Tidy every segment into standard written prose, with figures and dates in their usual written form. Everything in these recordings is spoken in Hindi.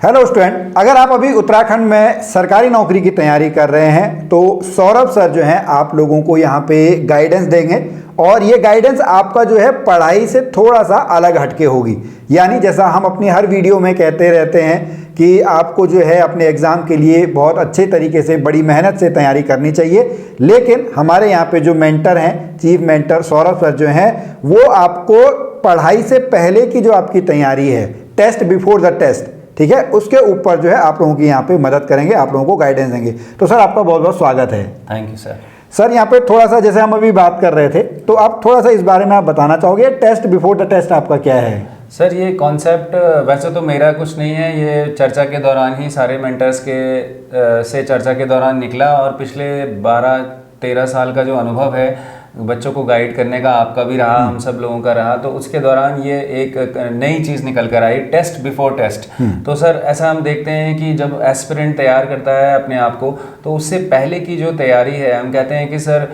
हेलो स्टूडेंट, अगर आप अभी उत्तराखंड में सरकारी नौकरी की तैयारी कर रहे हैं तो सौरभ सर जो हैं आप लोगों को यहाँ पे गाइडेंस देंगे और ये गाइडेंस आपका जो है पढ़ाई से थोड़ा सा अलग हटके होगी। यानी जैसा हम अपनी हर वीडियो में कहते रहते हैं कि आपको जो है अपने एग्ज़ाम के लिए बहुत अच्छे तरीके से बड़ी मेहनत से तैयारी करनी चाहिए, लेकिन हमारे यहाँ पे जो मेंटर हैं, चीफ मेंटर सौरभ सर जो हैं, वो आपको पढ़ाई से पहले की जो आपकी तैयारी है, टेस्ट बिफोर द टेस्ट, ठीक है, उसके ऊपर जो है आप लोगों की यहाँ पे मदद करेंगे, आप लोगों को गाइडेंस देंगे। तो सर आपका बहुत बहुत स्वागत है। Thank you sir. सर यहाँ पे थोड़ा सा जैसे हम अभी बात कर रहे थे तो आप थोड़ा सा इस बारे में आप बताना चाहोगे, टेस्ट बिफोर द टेस्ट आपका क्या है? सर ये कॉन्सेप्ट वैसे तो मेरा कुछ नहीं है, ये चर्चा के दौरान ही सारे मेंटर्स के से चर्चा के दौरान निकला और पिछले 12-13 साल का जो अनुभव है बच्चों को गाइड करने का आपका भी रहा, हम सब लोगों का रहा, तो उसके दौरान ये एक नई चीज़ निकल कर आई, टेस्ट बिफोर टेस्ट। तो सर ऐसा हम देखते हैं कि जब एस्पिरेंट तैयार करता है अपने आप को तो उससे पहले की जो तैयारी है, हम कहते हैं कि सर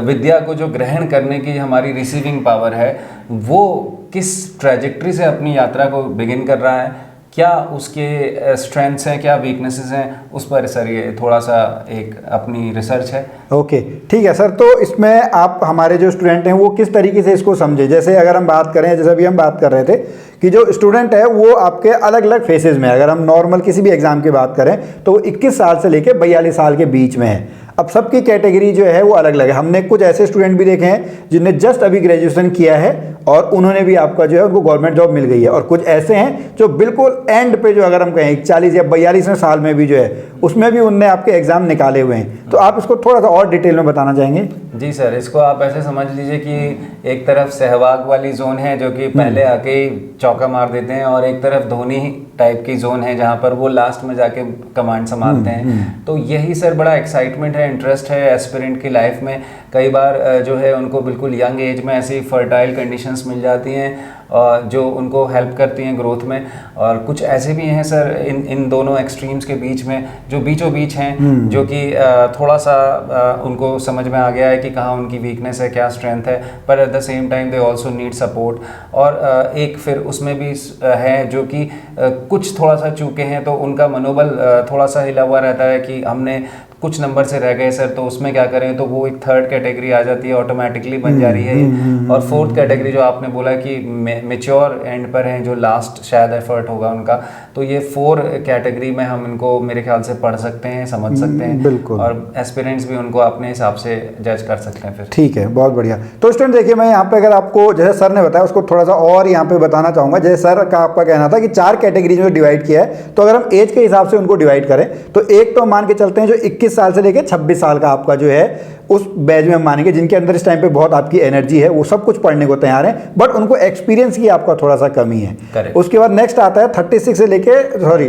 विद्या को जो ग्रहण करने की हमारी रिसीविंग पावर है वो किस ट्रैजेक्टरी से अपनी यात्रा को बिगिन कर रहा है, क्या उसके स्ट्रेंथ्स हैं, क्या वीकनेसेस हैं, उस पर सर ये थोड़ा सा एक अपनी रिसर्च है। ओके, ठीक है सर। तो इसमें आप हमारे जो स्टूडेंट हैं वो किस तरीके से इसको समझे, जैसे अगर हम बात करें, जैसे अभी हम बात कर रहे थे कि जो स्टूडेंट है वो आपके अलग अलग फेसेस में, अगर हम नॉर्मल किसी भी एग्जाम की बात करें तो 21 साल से लेकर 42 साल के बीच में है। अब सबकी कैटेगरी जो है वो अलग अलग है। हमने कुछ ऐसे स्टूडेंट भी देखे हैं जिन्होंने जस्ट अभी ग्रेजुएशन किया है और उन्होंने भी आपका जो है उनको गवर्नमेंट जॉब मिल गई है, और कुछ ऐसे हैं जो बिल्कुल एंड पे जो अगर हम कहें 40 या 42वें साल में भी जो है उसमें भी उनने आपके एग्जाम निकाले हुए हैं। तो आप इसको थोड़ा सा और डिटेल में बताना चाहेंगे? जी सर, इसको आप ऐसे समझ लीजिए कि एक तरफ सहवाग वाली जोन है जो कि पहले आके ही चौका मार देते हैं, और एक तरफ धोनी टाइप की जोन है जहाँ पर वो लास्ट में जाके कमांड संभालते हैं। तो यही सर बड़ा एक्साइटमेंट है, इंटरेस्ट है एस्पिरेंट की लाइफ में। कई बार जो है उनको बिल्कुल यंग एज में ऐसी फर्टाइल कंडीशंस मिल जाती हैं जो उनको हेल्प करती हैं ग्रोथ में, और कुछ ऐसे भी हैं सर इन दोनों एक्सट्रीम्स के बीच में जो बीचों बीच हैं, जो कि थोड़ा सा उनको समझ में आ गया है कि कहाँ उनकी वीकनेस है, क्या स्ट्रेंथ है, पर at the same time they also need support. और एक फिर उसमें भी है जो कि कुछ थोड़ा सा चूके हैं तो उनका मनोबल थोड़ा सा हिला हुआ रहता है कि हमने कुछ नंबर से रह गए सर, तो उसमें क्या करें, तो वो एक थर्ड कैटेगरी आ जाती है, ऑटोमेटिकली बन जा रही है। और फोर्थ कैटेगरी जो आपने बोला कि मेच्योर एंड पर हैं, जो लास्ट शायद एफर्ट होगा उनका, तो ये 4 कैटेगरी में हम इनको मेरे ख्याल से पढ़ सकते हैं, समझ सकते हैं, बिल्कुल, और एस्पिरेंट्स भी उनको अपने हिसाब से जज कर सकते हैं फिर। ठीक है, बहुत बढ़िया। तो स्टूडेंट देखिए, मैं यहाँ पे अगर आपको जैसे सर ने बताया उसको थोड़ा सा और यहाँ पे बताना चाहूँगा। जैसे सर का आपका कहना था कि 4 कैटेगरी में डिवाइड किया है, तो अगर हम एज के हिसाब से उनको डिवाइड करें तो एक तो मान के चलते हैं जो 21 साल से लेकर 26 साल का आपका जो है उस बैच में हम मानेंगे, जिनके अंदर इस टाइम पे बहुत आपकी एनर्जी है, वो सब कुछ पढ़ने को तैयार है, बट उनको एक्सपीरियंस की आपका थोड़ा सा कमी है। Correct. उसके बाद नेक्स्ट आता है 26 से लेके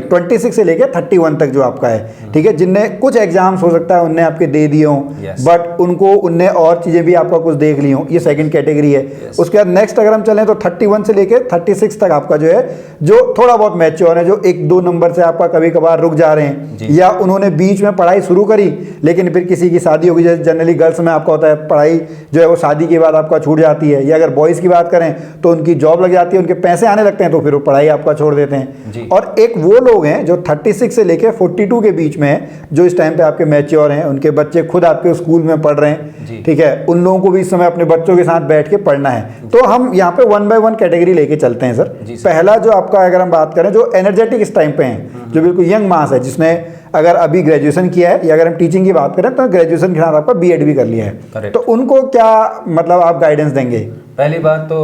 31 तक जो आपका है, ठीक है, जिनने कुछ एग्जाम्स हो सकता है उनने आपके दे दिए हों, बट उनको उनने और चीज़ें भी आपका कुछ देख ली हों, ये सेकंड कैटेगरी है। उसके बाद नेक्स्ट अगर हम चलें तो 31 से लेके 36 तक आपका जो है जो थोड़ा बहुत मैच्योर है, जो 1-2 नंबर से आपका कभी कभार रुक जा रहे हैं, या उन्होंने बीच में पढ़ाई शुरू करी लेकिन फिर किसी की शादी होगी। जैसे जनरली गर्ल्स में आपका होता है पढ़ाई जो है वो शादी के बाद आपका छूट जाती है, या अगर बॉयज़ की बात करें तो उनकी जॉब लग जाती है, उनके पैसे आने लगते हैं तो फिर वो पढ़ाई आपका छोड़ देते हैं। और एक वो लोग हैं जो 36 से लेके 42 के बीच में हैं, जो इस टाइम पे आपके मैच्योर हैं, उनके बच्चे खुद आपके स्कूल में पढ़ रहे हैं, ठीक है, उन लोगों को भी इस समय अपने बच्चों के साथ बैठ के पढ़ना है। तो हम यहाँ पे 1 बाय 1 कैटेगरी लेके चलते हैं सर। पहला जो आपका अगर हम बात करें जो एनर्जेटिक इस टाइम पे हैं, जो बिल्कुल यंग मास है, जिसने अगर अभी ग्रेजुएशन किया है, या अगर हम टीचिंग की बात करें तो ग्रेजुएशन के साथ आपका बीएड भी कर लिया है, तो उनको क्या मतलब आप गाइडेंस देंगे? पहली बात तो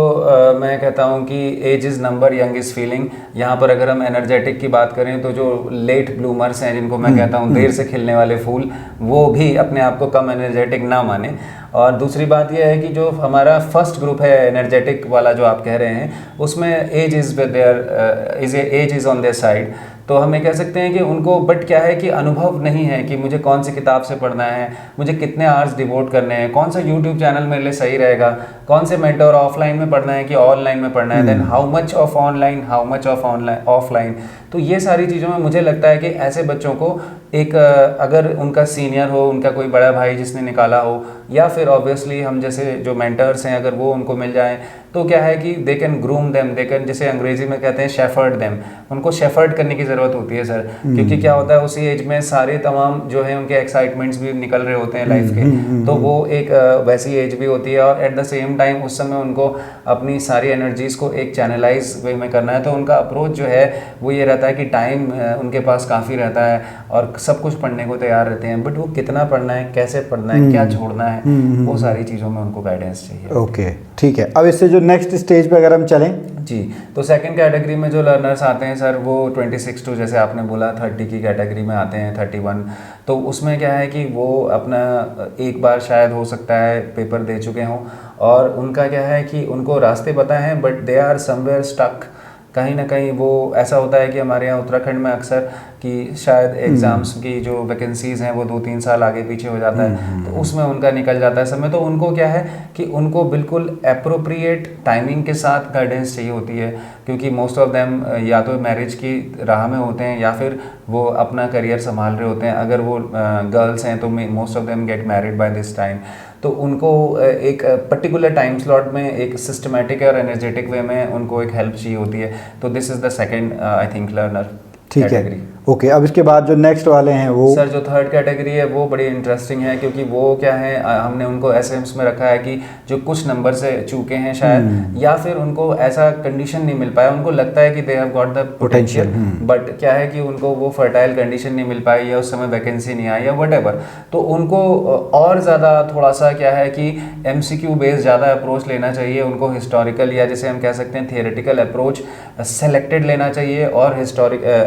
मैं कहता हूँ कि age is number, young is feeling. यहाँ पर अगर हम एनर्जेटिक की बात करें तो जो लेट ब्लूमर्स हैं, जिनको मैं कहता हूँ देर से खिलने वाले फूल, वो भी अपने आप को कम एनर्जेटिक ना माने। और दूसरी बात यह है कि जो हमारा फर्स्ट ग्रुप है एनर्जेटिक वाला जो आप कह रहे हैं, उसमें age is on their side. तो हम ये कह सकते हैं कि उनको बट क्या है कि अनुभव नहीं है कि मुझे कौन सी किताब से पढ़ना है, मुझे कितने आवर्स डिवोट करने हैं, कौन सा यूट्यूब चैनल मेरे लिए सही रहेगा, कौन से मेंटर ऑफलाइन में पढ़ना है कि ऑनलाइन में पढ़ना है, then how much of online, how much of online offline. तो ये सारी चीज़ों में मुझे लगता है कि ऐसे बच्चों को एक अगर उनका सीनियर हो, उनका कोई बड़ा भाई जिसने निकाला हो, या फिर ऑब्वियसली हम जैसे जो मेंटर्स हैं अगर वो उनको मिल जाएं, तो क्या है कि they can groom them, they can, जैसे अंग्रेजी में कहते हैं शेफर्ड देम, उनको शेफर्ड करने की ज़रूरत होती है सर, क्योंकि क्या होता है उसी एज में सारे तमाम जो है उनके एक्साइटमेंट्स भी निकल रहे होते हैं लाइफ के, तो वो एक वैसी एज भी होती है, और एट द सेम टाइम उस समय उनको अपनी सारी एनर्जीज़ को एक चैनलाइज वे में करना है। तो उनका अप्रोच जो है वो ये रहता है कि टाइम उनके पास काफ़ी रहता है और सब कुछ पढ़ने को तैयार रहते हैं, बट वो कितना पढ़ना है, कैसे पढ़ना है, क्या छोड़ना है, वो सारी चीज़ों में उनको गाइडेंस चाहिए। ओके, ठीक है। अब इससे जो नेक्स्ट स्टेज पे अगर हम चलें जी, तो सेकंड कैटेगरी में जो लर्नर्स आते हैं सर, वो 26 टू जैसे आपने बोला 30 की कैटेगरी में आते हैं, 31। तो उसमें क्या है कि वो अपना एक बार शायद हो सकता है पेपर दे चुके हों, और उनका क्या है कि उनको रास्ते पता हैं, but they are somewhere stuck. कहीं ना कहीं वो ऐसा होता है कि हमारे यहाँ उत्तराखंड में अक्सर कि शायद एग्ज़ाम्स की जो वैकेंसीज़ हैं वो 2-3 साल आगे पीछे हो जाता है, तो उसमें उनका निकल जाता है समय। तो उनको क्या है कि उनको बिल्कुल एप्रोप्रिएट टाइमिंग के साथ गाइडेंस चाहिए होती है, क्योंकि मोस्ट ऑफ देम या तो मैरिज की राह में होते हैं या फिर वो अपना करियर संभाल रहे होते हैं। अगर वो गर्ल्स हैं तो most of them get married by this time. तो उनको एक पर्टिकुलर टाइम स्लॉट में एक सिस्टमेटिक और एनर्जेटिक वे में उनको एक हेल्प चाहिए होती है। तो this is the second I think learner category. Okay, अब इसके बाद जो नेक्स्ट वाले हैं वो सर जो थर्ड कैटेगरी है वो बड़ी इंटरेस्टिंग है, क्योंकि वो क्या है हमने उनको ऐसे में रखा है कि जो कुछ नंबर से चूके हैं शायद, या फिर उनको ऐसा कंडीशन नहीं मिल पाया, उनको लगता है कि they have got the potential, but क्या है कि उनको वो फर्टाइल कंडीशन नहीं मिल पाई, या उस समय वैकेंसी नहीं आई, या वट तो उनको और ज़्यादा थोड़ा सा क्या है कि MCQ बेस्ड ज़्यादा अप्रोच लेना चाहिए उनको। हिस्टोरिकल या जैसे हम कह सकते हैं थियोरेटिकल अप्रोच सेलेक्टेड लेना चाहिए, और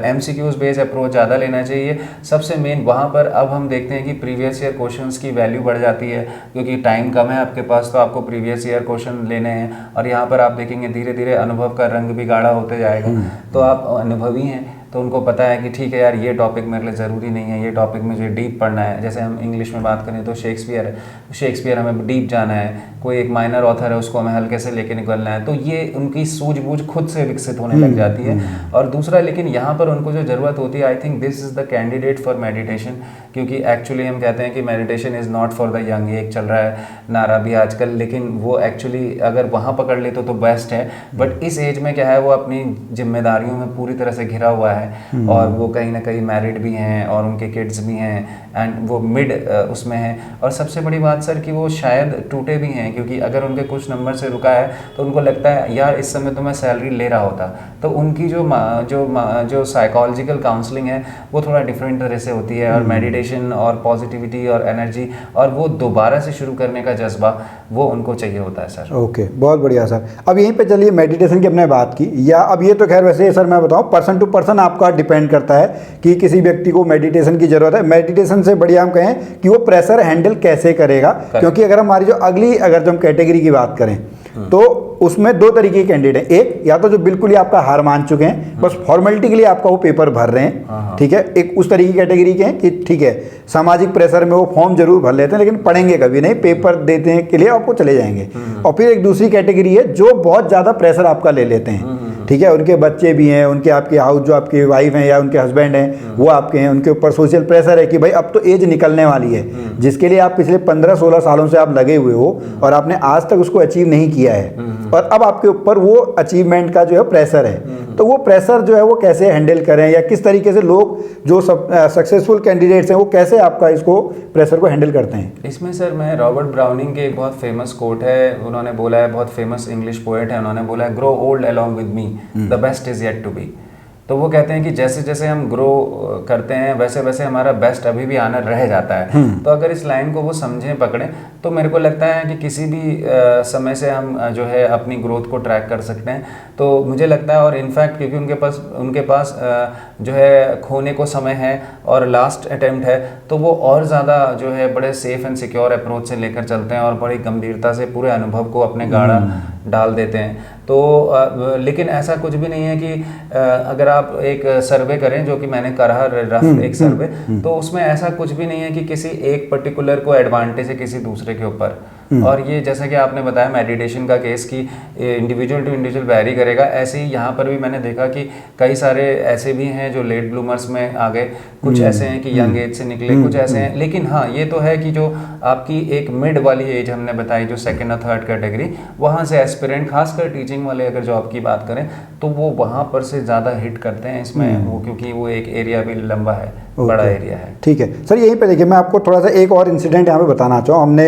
MCQs बेस्ड अप्रोच ज़्यादा लेना चाहिए। सबसे मेन वहाँ पर अब हम देखते हैं कि प्रीवियस ईयर क्वेश्चंस की वैल्यू बढ़ जाती है, क्योंकि टाइम कम है आपके पास, तो आपको प्रीवियस ईयर क्वेश्चन लेने हैं। और यहाँ पर आप देखेंगे धीरे धीरे अनुभव का रंग भी गाढ़ा होते जाएगा। तो आप अनुभवी हैं तो उनको पता है कि ठीक है यार, ये टॉपिक मेरे लिए ज़रूरी नहीं है, ये टॉपिक मुझे डीप पढ़ना है। जैसे हम इंग्लिश में बात करें तो शेक्सपियर हमें डीप जाना है, कोई एक माइनर ऑथर है उसको हमें हल्के से लेके निकलना है। तो ये उनकी सूझबूझ खुद से विकसित होने लग जाती है। और दूसरा, लेकिन यहाँ पर उनको जो ज़रूरत होती है, I think this is the candidate for meditation, क्योंकि एक्चुअली हम कहते हैं कि meditation is not for the young. एक चल रहा है नारा भी आजकल, लेकिन वो एक्चुअली अगर वहाँ पकड़ ले तो बेस्ट है। बट इस एज में क्या है, वो अपनी जिम्मेदारियों में पूरी तरह से घिरा हुआ है, और वो कहीं ना कहीं मैरिड भी हैं और उनके किड्स भी हैं, एंड वो मिड उसमें हैं। और सबसे बड़ी बात सर कि वो शायद टूटे भी हैं, क्योंकि अगर उनके कुछ नंबर से रुका है तो उनको लगता है यार इस समय तो मैं सैलरी ले रहा होता। तो उनकी जो साइकोलॉजिकल काउंसलिंग है वो थोड़ा डिफरेंट तरह से होती है, और मेडिटेशन और पॉजिटिविटी और एनर्जी और वो दोबारा से शुरू करने का जज्बा वो उनको चाहिए होता है सर। ओके, बहुत बढ़िया सर। अब यहीं पे चलिए मेडिटेशन की हमने बात की, या अब ये तो खैर वैसे सर मैं बताऊँ पर्सन टू पर्सन आपका डिपेंड करता है कि किसी व्यक्ति को मेडिटेशन की जरूरत है। मेडिटेशन से बढ़िया हम कहें कि वो प्रेशर हैंडल कैसे करेगा, क्योंकि अगर हमारी जो हम कैटेगरी की बात करें तो उसमें दो तरीके के कैंडिडेट हैं। एक या तो जो बिल्कुल ही आपका हार मान चुके हैं, बस फॉर्मेलिटी के लिए आपका वो पेपर भर रहे हैं, ठीक है। एक उस तरीके की कैटेगरी के हैं कि ठीक है सामाजिक प्रेशर में वो फॉर्म जरूर भर लेते हैं लेकिन पढ़ेंगे कभी नहीं, पेपर देते के लिए आपको चले जाएंगे। और फिर एक दूसरी कैटेगरी है जो बहुत ज़्यादा प्रेशर आपका ले लेते हैं, ठीक है। उनके बच्चे भी हैं, उनके आपके हाउस जो आपकी वाइफ हैं या उनके हस्बैंड हैं वो आपके हैं, उनके ऊपर सोशल प्रेशर है कि भाई अब तो एज निकलने वाली है, जिसके लिए आप पिछले 15-16 सालों से आप लगे हुए हो और आपने आज तक उसको अचीव नहीं किया है, और अब आपके ऊपर वो अचीवमेंट का जो है प्रेशर है। तो वो प्रेशर जो है वो कैसे हैंडल करें, या किस तरीके से लोग जो सक्सेसफुल कैंडिडेट्स हैं वो कैसे आपका इसको प्रेशर को हैंडल करते हैं? इसमें सर मैं रॉबर्ट ब्राउनिंग के एक बहुत फेमस कोट है, उन्होंने बोला है, बहुत फेमस इंग्लिश पोएट है, उन्होंने बोला है, grow old along with me, the best is yet to be. तो वो कहते हैं कि जैसे जैसे हम ग्रो करते हैं वैसे वैसे हमारा बेस्ट अभी भी आना रह जाता है। तो अगर इस लाइन को वो समझें, पकड़ें, तो मेरे को लगता है कि किसी भी समय से हम जो है अपनी ग्रोथ को ट्रैक कर सकते हैं। तो मुझे लगता है, और इनफैक्ट क्योंकि उनके पास जो है खोने को समय है और लास्ट अटेम्प्ट है, तो वो और ज़्यादा जो है बड़े सेफ एंड सिक्योर अप्रोच से लेकर चलते हैं और बड़ी गंभीरता से पूरे अनुभव को अपने गाढ़ा डाल देते हैं। तो लेकिन ऐसा कुछ भी नहीं है कि अगर आप एक सर्वे करें, जो कि मैंने करा रफ एक सर्वे, तो उसमें ऐसा कुछ भी नहीं है कि किसी एक पर्टिकुलर को एडवांटेज है किसी दूसरे के ऊपर। और ये जैसा कि आपने बताया मेडिटेशन का केस कि इंडिविजुअल टू इंडिविजुअल वैरी करेगा, ऐसे ही यहाँ पर भी मैंने देखा कि कई सारे ऐसे भी हैं जो लेट ब्लूमर्स में आ गए, कुछ ऐसे हैं कि यंग एज से निकले, कुछ ऐसे हैं। लेकिन हाँ ये तो है कि जो आपकी एक मिड वाली एज हमने बताई, जो सेकेंड और थर्ड कैटेगरी, वहाँ से एस्पिरेंट, खासकर टीचिंग वाले अगर जॉब की बात करें तो वो वहाँ पर से ज़्यादा हिट करते हैं इसमें, वो क्योंकि वो एक एरिया भी लंबा है, बड़ा एरिया है। ठीक है सर, यहीं पे देखिए मैं आपको थोड़ा सा एक और इंसिडेंट यहाँ पे बताना चाहूँ। हमने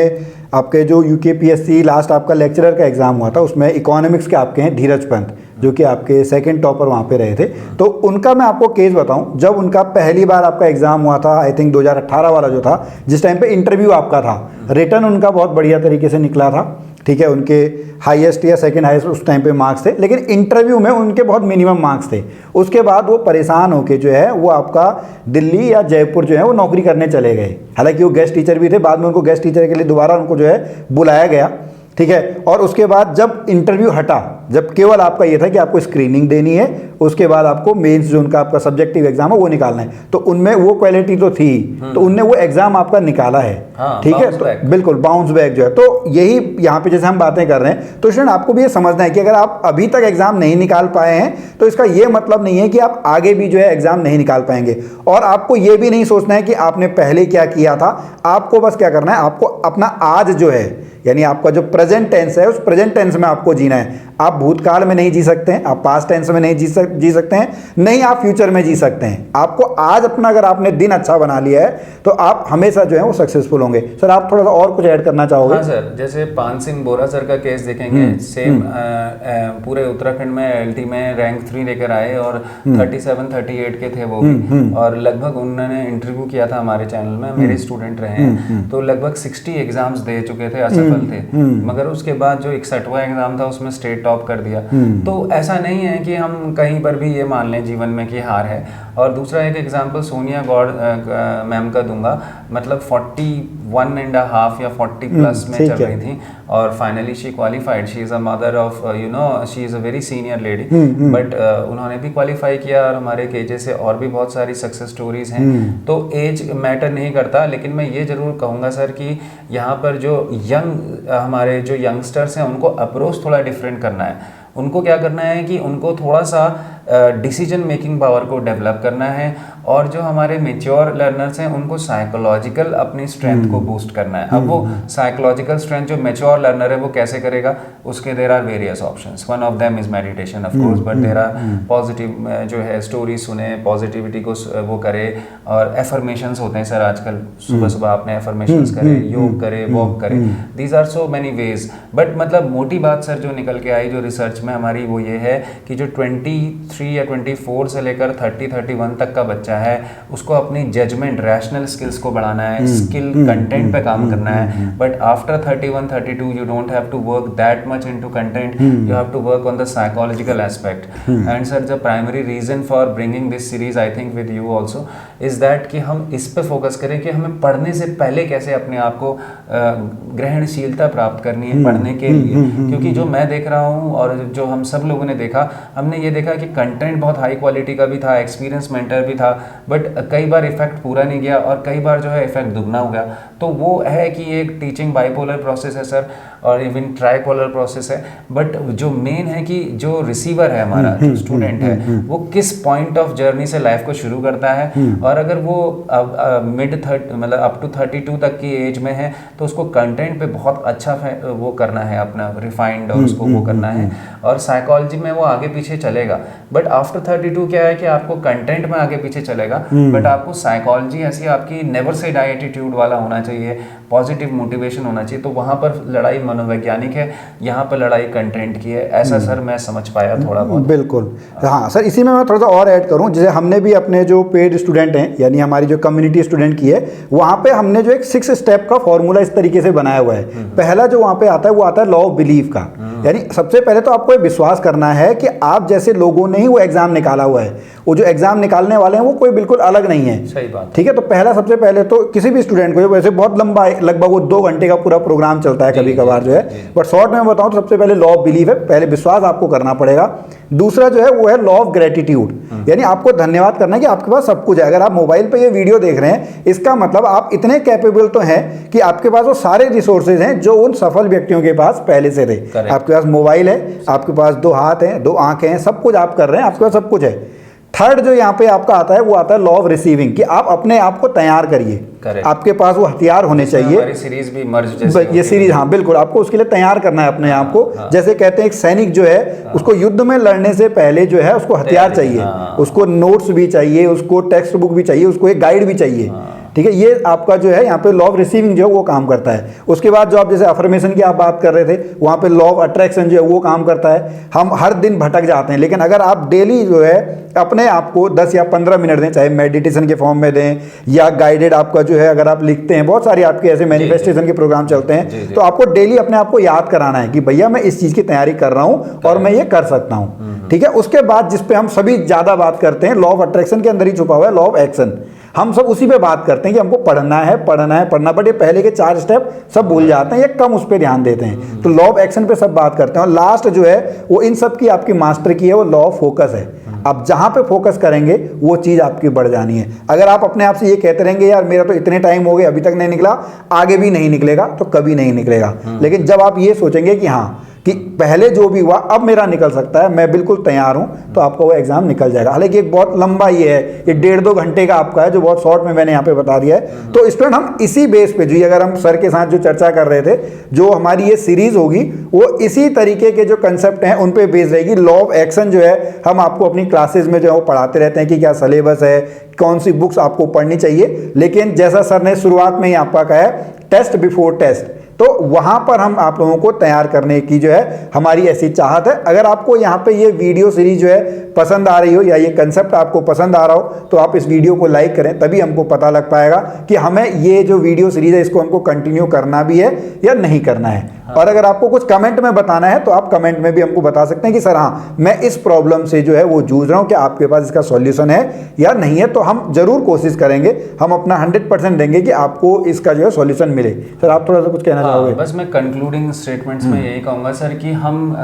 आपके जो UKPSC लास्ट आपका लेक्चरर का एग्ज़ाम हुआ था, उसमें इकोनॉमिक्स के आपके हैं धीरज पंत, जो कि आपके सेकंड टॉपर वहाँ पे रहे थे। तो उनका मैं आपको केस बताऊँ, जब उनका पहली बार आपका एग्ज़ाम हुआ था, आई थिंक 2018 वाला जो था, जिस टाइम पे इंटरव्यू आपका था, रिटर्न उनका बहुत बढ़िया तरीके से निकला था, ठीक है, उनके हाईएस्ट या सेकंड हाईएस्ट उस टाइम पे मार्क्स थे, लेकिन इंटरव्यू में उनके बहुत मिनिमम मार्क्स थे। उसके बाद वो परेशान होके जो है वो आपका दिल्ली या जयपुर जो है वो नौकरी करने चले गए। हालांकि वो गेस्ट टीचर भी थे, बाद में उनको गेस्ट टीचर के लिए दोबारा उनको जो है बुलाया गया, ठीक है। और उसके बाद जब इंटरव्यू हटा, जब केवल आपका ये था कि आपको स्क्रीनिंग देनी है, उसके बाद आपको मेंस जो उनका आपका सब्जेक्टिव एग्जाम है वो निकालना है, तो उनमें वो क्वालिटी तो थी, तो उनने वो एग्जाम आपका निकाला है, ठीक है। तो बिल्कुल बाउंस बैक जो है, तो यही यहाँ पे जैसे हम बातें कर रहे हैं, तो स्टूडेंट आपको भी ये समझना है कि अगर आप अभी तक एग्जाम नहीं निकाल पाए हैं तो इसका ये मतलब नहीं है कि आप आगे भी जो है एग्जाम नहीं निकाल पाएंगे। और आपको ये भी नहीं सोचना है कि आपने पहले क्या किया था, आपको बस क्या करना है, आपको अपना आज जो है, यानी आपका जो प्रेजेंट टेंस है, उस प्रेजेंट टेंस में आपको जीना है। आप भूतकाल में नहीं जी सकते हैं, आप पास्ट टेंस में नहीं जी सकते हैं, नहीं आप फ्यूचर में जी सकते हैं। आपको आज अपना अगर आपने दिन अच्छा बना लिया है तो आप हमेशा जो है वो सक्सेसफुल होंगे। सर आप थोड़ा सा और कुछ ऐड करना चाहोगे? हाँ सर, जैसे पान सिंह बोरा सर का केस देखेंगे, सेम पूरे उत्तराखंड में एलटी में रैंक 3 लेकर आए और 37-38 के थे वो भी, और लगभग उन्होंने इंटरव्यू किया था हमारे चैनल में, मेरे स्टूडेंट रहे हैं, तो लगभग 60 एग्जाम्स दे चुके थे, असफल थे, मगर उसके बाद जो 61वां एग्जाम था उसमें स्टेट टॉप कर दिया। तो ऐसा नहीं है कि हम कहीं पर भी ये मान लें जीवन में कि हार है। और दूसरा एक एग्जांपल सोनिया गौड़ मैम का दूंगा, मतलब 41.5 या 40 प्लस में चल रही थी और finally she qualified. She is a mother of she is a very senior lady, but उन्होंने भी क्वालिफाई किया और हमारे केजे से और भी बहुत सारी सक्सेस स्टोरीज हैं। तो एज मैटर नहीं करता, लेकिन मैं ये जरूर कहूँगा सर कि यहाँ पर जो हमारे जो यंगस्टर्स हैं उनको अप्रोच थोड़ा डिफरेंट करना है। उनको क्या करना है कि उनको थोड़ा सा डिसीजन मेकिंग पावर को डेवलप करना है, और जो हमारे मेच्योर लर्नर्स हैं उनको साइकोलॉजिकल अपनी स्ट्रेंथ को बूस्ट करना है। अब वो साइकोलॉजिकल स्ट्रेंथ जो मेच्योर लर्नर है वो कैसे करेगा, उसके there are various options. One of them is meditation of course, but there are positive जो है स्टोरी सुने, पॉजिटिविटी को वो करे, और एफर्मेशंस होते हैं सर आजकल, सुबह सुबह आपने एफर्मेशंस करे, योग करे, वॉक करे, these are so many ways. But मतलब मोटी बात सर जो निकल के आई जो रिसर्च में हमारी, वो ये है कि जो 23 या 24 से लेकर 30-31 तक का बच्चा है उसको अपनी जजमेंट, रैशनल स्किल्स को बढ़ाना है, स्किल कंटेंट पे काम करना है। But after 31-32 you don't have to work that much into content, you have to work on the psychological aspect. And sir the primary reason for bringing this series I think with you also is that कि हम इस पे फोकस करें कि हमें पढ़ने से पहले कैसे अपने आप को ग्रहणशीलता प्राप्त करनी है पढ़ने के लिए। क्योंकि जो मैं देख रहा हूँ और जो हम सब लोगों ने देखा, हमने ये देखा कि कंटेंट बहुत हाई क्वालिटी का भी था, एक्सपीरियंस मेंटर भी था, बट कई बार इफेक्ट पूरा नहीं गया और कई बार जो है इफेक्ट दुगना हो गया। तो वो है कि एक टीचिंग बाइपोलर प्रोसेस है सर, और इवन ट्राइपोलर प्रोसेस है। बट जो मेन है कि जो रिसीवर है हमारा, जो स्टूडेंट है, वो किस पॉइंट ऑफ जर्नी से लाइफ को शुरू करता है, और अगर वो मतलब अप टू 32 तक की एज में है तो उसको कंटेंट पे बहुत अच्छा वो करना है, अपना रिफाइंड, और उसको वो करना है, और साइकोलॉजी में वो आगे पीछे चलेगा। बट आफ्टर 32 क्या है कि आपको कंटेंट में आगे पीछे चलेगा, बट आपको साइकोलॉजी ऐसी आपकी नेवर से डाई एटीट्यूड वाला होना चाहिए, पॉजिटिव मोटिवेशन होना चाहिए। तो वहाँ पर लड़ाई मनोवैज्ञानिक है, यहाँ पर लड़ाई कंटेंट की है, ऐसा सर मैं समझ पाया थोड़ा बहुत। बिल्कुल हाँ सर, इसी में मैं थोड़ा सा और ऐड करूँ, जैसे हमने भी अपने जो पेड स्टूडेंट हैं, यानी हमारी जो कम्युनिटी स्टूडेंट की है, वहाँ पे हमने जो एक 6 स्टेप का फॉर्मूला इस तरीके से बनाया हुआ है। पहला जो वहाँ पे आता है वो आता है लॉ ऑफ बिलीफ का, यानी सबसे पहले तो आपको ये विश्वास करना है कि आप जैसे लोगों ने ही वो एग्जाम निकाला हुआ है, वो जो एग्जाम निकालने वाले हैं वो कोई बिल्कुल अलग नहीं है। सही बात। ठीक है, तो पहला सबसे पहले तो किसी भी स्टूडेंट को, वैसे बहुत लंबा लगभग वो 2 घंटे का पूरा प्रोग्राम चलता है कभी कभार जो है, बट शॉर्ट में बताऊं तो सबसे पहले लॉ ऑफ बिलीफ है, पहले विश्वास आपको करना पड़ेगा। दूसरा जो है वो है लॉ ऑफ ग्रेटिट्यूड, यानी आपको धन्यवाद करना है कि आपके पास सब कुछ है। अगर आप मोबाइल पे ये वीडियो देख रहे हैं, इसका मतलब आप इतने कैपेबल तो हैं कि आपके पास वो सारे रिसोर्सेज हैं जो उन सफल व्यक्तियों के पास पहले से थे। आपके पास मोबाइल है, आपके पास 2 हाथ हैं, 2 आंखें हैं, सब कुछ आप कर रहे हैं, आपके पास सब कुछ है। थर्ड जो यहाँ पे आपका आता है वो आता है लॉ ऑफ रिसीविंग, कि आप अपने आप को तैयार करिए, आपके पास वो हथियार होने चाहिए। हमारी सीरीज भी मर्ज जैसे ये सीरीज, हाँ बिल्कुल, आपको उसके लिए तैयार करना है अपने आप को। जैसे कहते हैं एक सैनिक जो है उसको युद्ध में लड़ने से पहले जो है उसको हथियार चाहिए, उसको नोट्स भी चाहिए, उसको टेक्स्ट बुक भी चाहिए, उसको एक गाइड भी चाहिए। ठीक है, ये आपका जो है यहाँ पे लॉ ऑफ रिसीविंग जो है वो काम करता है। उसके बाद जो आप जैसे अफर्मेशन की आप बात कर रहे थे, वहाँ पे लॉ ऑफ अट्रैक्शन जो है वो काम करता है। हम हर दिन भटक जाते हैं, लेकिन अगर आप डेली जो है अपने आप को 10 या 15 मिनट दें, चाहे मेडिटेशन के फॉर्म में दें या गाइडेड आपका जो है, अगर आप लिखते हैं, बहुत सारे आपके ऐसे मैनिफेस्टेशन के प्रोग्राम चलते हैं, तो आपको डेली अपने आप को याद कराना है कि भैया मैं इस चीज़ की तैयारी कर रहा हूँ और मैं ये कर सकता हूँ। ठीक है, उसके बाद जिस पे हम सभी ज़्यादा बात करते हैं, लॉ ऑफ अट्रैक्शन के अंदर ही छुपा हुआ है लॉ ऑफ एक्शन। हम सब उसी पे बात करते हैं कि हमको पढ़ना है पढ़ना है पढ़ना, बट ये पहले के 4 स्टेप सब भूल जाते हैं, ये कम उस पर ध्यान देते हैं। तो लॉ ऑफ एक्शन पे सब बात करते हैं, और लास्ट जो है वो इन सब की आपकी मास्टर की है, वो लॉ ऑफ फोकस है। आप जहां पे फोकस करेंगे वो चीज़ आपकी बढ़ जानी है। अगर आप अपने आप से ये कहते रहेंगे यार मेरा तो इतने टाइम हो गए अभी तक नहीं निकला, आगे भी नहीं निकलेगा, तो कभी नहीं निकलेगा। लेकिन जब आप ये सोचेंगे कि हाँ कि पहले जो भी हुआ अब मेरा निकल सकता है, मैं बिल्कुल तैयार हूं, तो आपका वो एग्जाम निकल जाएगा। हालांकि एक बहुत लंबा ये है, ये 1.5-2 घंटे का आपका है, जो बहुत शॉर्ट में मैंने यहाँ पे बता दिया है। तो स्टूडेंट हम इसी बेस पे जो, अगर हम सर के साथ जो चर्चा कर रहे थे, जो हमारी ये सीरीज होगी वो इसी तरीके के जो कंसेप्ट हैं उन पे बेस रहेगी। लॉ ऑफ एक्शन जो है हम आपको अपनी क्लासेज में जो है वो पढ़ाते रहते हैं कि क्या सिलेबस है, कौन सी बुक्स आपको पढ़नी चाहिए। लेकिन जैसा सर ने शुरुआत में ही आपका कहा है, टेस्ट बिफोर टेस्ट, तो वहां पर हम आप लोगों को तैयार करने की जो है हमारी ऐसी चाहत है। अगर आपको यहाँ पे ये वीडियो सीरीज जो है पसंद आ रही हो, या ये कंसेप्ट आपको पसंद आ रहा हो, तो आप इस वीडियो को लाइक करें, तभी हमको पता लग पाएगा कि हमें ये जो वीडियो सीरीज है इसको हमको कंटिन्यू करना भी है या नहीं करना है। और अगर आपको कुछ कमेंट में बताना है तो आप कमेंट में भी हमको बता सकते हैं कि सर हाँ मैं इस प्रॉब्लम से जो है वो जूझ रहा हूँ, क्या आपके पास इसका सॉल्यूशन है या नहीं है। तो हम जरूर कोशिश करेंगे, हम अपना 100% देंगे कि आपको इसका जो है सॉल्यूशन मिले। सर आप थोड़ा सा कुछ कहना चाहोगे? बस मैं कंक्लूडिंग स्टेटमेंट्स में यही कहूँगा सर कि हम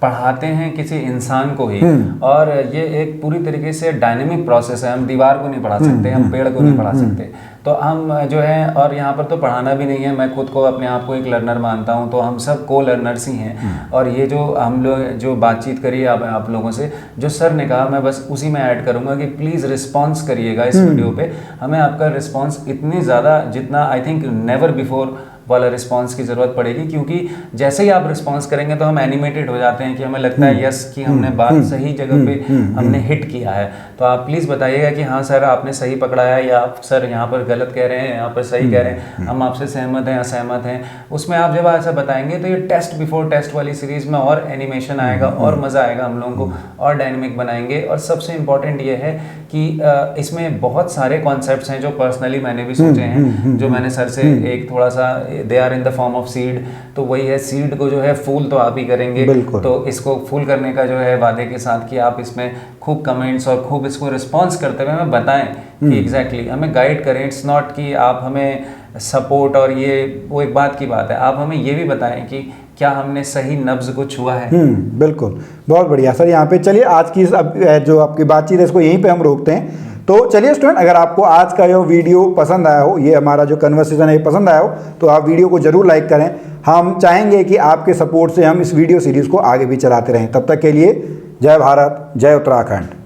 पढ़ाते हैं किसी इंसान को ही, और ये एक पूरी तरीके से डायनेमिक प्रोसेस है। हम दीवार को नहीं पढ़ा सकते, हम पेड़ को नहीं पढ़ा सकते, तो हम जो है, और यहाँ पर तो पढ़ाना भी नहीं है, मैं खुद को अपने आप को एक लर्नर मानता हूँ, तो हम सब को लर्नर्स ही हैं। और ये जो हम लोग जो बातचीत करी आप लोगों से, जो सर ने कहा, मैं बस उसी में ऐड करूँगा कि प्लीज़ रिस्पॉन्स करिएगा इस वीडियो पे। हमें आपका रिस्पॉन्स इतनी ज़्यादा, जितना आई थिंक नेवर बिफोर वाला रिस्पांस की ज़रूरत पड़ेगी, क्योंकि जैसे ही आप रिस्पांस करेंगे तो हम एनिमेटेड हो जाते हैं कि हमें लगता है यस कि हमने बात सही जगह पे हमने हिट किया है। तो आप प्लीज़ बताइएगा कि हाँ सर आपने सही पकड़ा है, या आप सर यहाँ पर गलत कह रहे हैं, यहाँ पर सही कह रहे हैं, हम आपसे सहमत हैं असहमत हैं। उसमें आप जब ऐसा बताएंगे तो ये टेस्ट बिफोर टेस्ट वाली सीरीज़ में और एनिमेशन आएगा, और मज़ा आएगा, हम लोगों को और डायनेमिक बनाएंगे। और सबसे इम्पॉर्टेंट ये है कि इसमें बहुत सारे कॉन्सेप्ट्स हैं जो पर्सनली मैंने भी सोचे हैं, जो मैंने सर से एक थोड़ा सा, they are in the form of seed, तो वही है, सीड को जो है फूल तो आप ही करेंगे, तो इसको फूल करने का जो है वादे के साथ कि आप इसमें खूब कमेंट्स और खूब इसको रिस्पॉन्स करते हुए हमें बताएं कि एग्जैक्टली हमें गाइड करें। इट्स नॉट कि आप हमें सपोर्ट, और ये वो एक बात की बात है, आप हमें ये भी बताएं कि क्या हमने सही नब्ज को छुआ है। बिल्कुल, बहुत बढ़िया सर। यहाँ पे चलिए आज की जो आपकी बातचीत है इसको यहीं पे हम रोकते हैं। तो चलिए स्टूडेंट, अगर आपको आज का ये वीडियो पसंद आया हो, ये हमारा जो कन्वर्सेशन है ये पसंद आया हो, तो आप वीडियो को जरूर लाइक करें। हम चाहेंगे कि आपके सपोर्ट से हम इस वीडियो सीरीज़ को आगे भी चलाते रहें। तब तक के लिए जय भारत, जय उत्तराखंड।